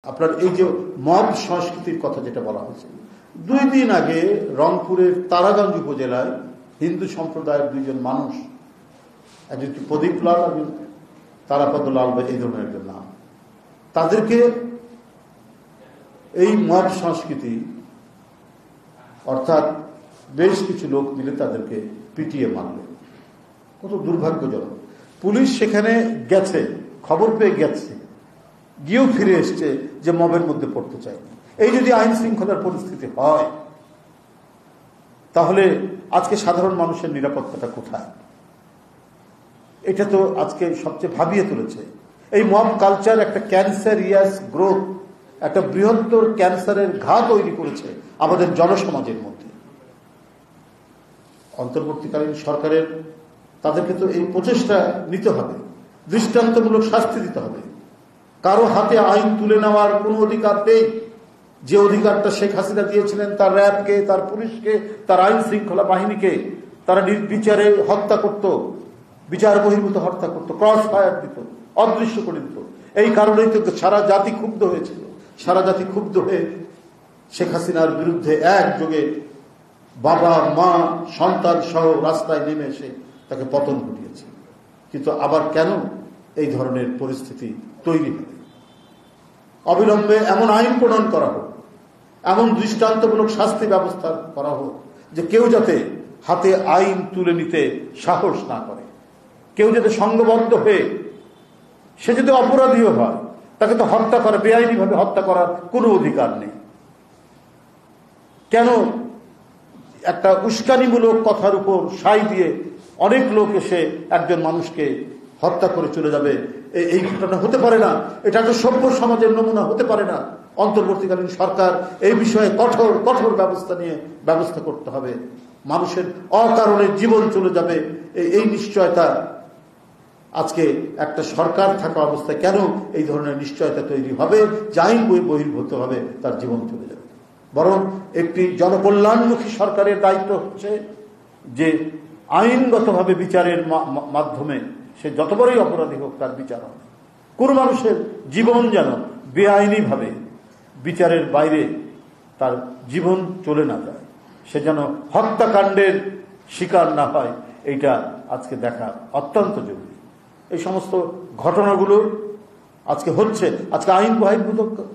আপনার এই যে মব সংস্কৃতির কথা যেটা বলা হয়েছে, 2 দিন আগে রংপুরের তারাগঞ্জ উপজেলায় হিন্দু সম্প্রদায়ের 2 জন মানুষ, একজন প্রদীপ লাল আর তারাপদ লাল, এই ধরনের একজন নাম, তাদেরকে এই মব সংস্কৃতি অর্থাৎ বেশ কিছু লোক মিলে তাদেরকে পিটিয়ে মারল। কত দুর্ভাগ্যজনক। পুলিশ সেখানে গেছে, খবর পেয়ে গেছে, গিয়েও ফিরে এসছে যে মবের মধ্যে পড়তে চায়নি। এই যদি আইন শৃঙ্খলার পরিস্থিতি হয়, তাহলে আজকে সাধারণ মানুষের নিরাপত্তাটা কোথায়? এটা তো আজকে সবচেয়ে ভাবিয়ে তুলেছে। এই মব কালচার একটা ক্যান্সারিয়াস গ্রোথ, একটা বৃহত্তর ক্যান্সারের ঘা তৈরি করেছে আমাদের জনসমাজের মধ্যে। অন্তর্বর্তীকালীন সরকারের তাদেরকে তো এই প্রচেষ্টা নিতে হবে, দৃষ্টান্তমূলক শাস্তি দিতে হবে। কারো হাতে আইন তুলে নেওয়ার কোনো অধিকার নেই। যে অধিকারটা শেখ হাসিনা দিয়েছিলেন তার র্যাবকে, তার পুলিশকে, তার আইন শৃঙ্খলা বাহিনীকে, তারা নির্বিচারে হত্যা করত, বিচার বহির্ভূত হত্যা করত, ক্রস ফায়ার দিত, অদৃশ্য করে দিত। এই কারণেই তো সারা জাতি ক্ষুব্ধ হয়েছিল। সারা জাতি ক্ষুব্ধ হয়ে শেখ হাসিনার বিরুদ্ধে একযোগে বাবা মা সন্তান সহ রাস্তায় নেমে এসে তাকে পতন ঘটিয়েছে। কিন্তু আবার কেন এই ধরনের পরিস্থিতি তৈরি হবে? অবিলম্বে এমন আইন প্রণয়ন করা হোক, এমন দৃষ্টান্তমূলক শাস্তি ব্যবস্থা করা হোক যে কেউ যাতে হাতে আইন তুলে নিতে সাহস না করে, কেউ যাতে সংঘবদ্ধ হয়ে, সে যদি অপরাধীও হয় তাকে তো হত্যা করে, বেআইনিভাবে হত্যা করার কোনো অধিকার নেই। কেন একটা উস্কানিমূলক কথার উপর সাই দিয়ে অনেক লোক এসে একজন মানুষকে হত্যা করে চলে যাবে? এই ঘটনা হতে পারে না। এটা তো সভ্য সমাজের নমুনা হতে পারে না। অন্তর্বর্তীকালীন সরকার এই বিষয়ে কঠোর কঠোর ব্যবস্থা করতে হবে। মানুষের অকারণে জীবন চলে যাবে, এই নিশ্চয়তা আজকে একটা সরকার থাকা অবস্থায় কেন এই ধরনের নিশ্চয়তা তৈরি হবে যে আইন বহির্ভূত হবে তার জীবন চলে যাবে? বরং একটি জনকল্যাণমুখী সরকারের দায়িত্ব হচ্ছে যে আইনগতভাবে বিচারের মাধ্যমে সে যত বড়ই অপরাধী হোক তার বিচার হবে। কোন মানুষের জীবন যেন বেআইনিভাবে বিচারের বাইরে তার জীবন চলে না যায়, সে যেন হত্যাকাণ্ডের শিকার না হয়, এইটা আজকে দেখা অত্যন্ত জরুরি। এই সমস্ত ঘটনাগুলো আজকে হচ্ছে, আজকে আইন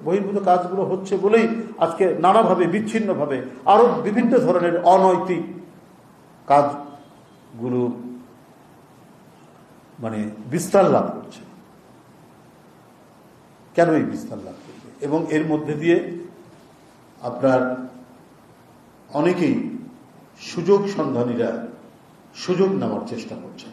বহির্ভূত কাজগুলো হচ্ছে বলেই আজকে নানাভাবে বিচ্ছিন্নভাবে আরো বিভিন্ন ধরনের অনৈতিক কাজগুলো বিস্তার লাভ করছে। কেন এই বিস্তার লাভ করবে? এবং এর মধ্যে দিয়ে আপনার অনেকেই সুযোগ সন্ধানীরা সুযোগ নেওয়ার চেষ্টা করছে।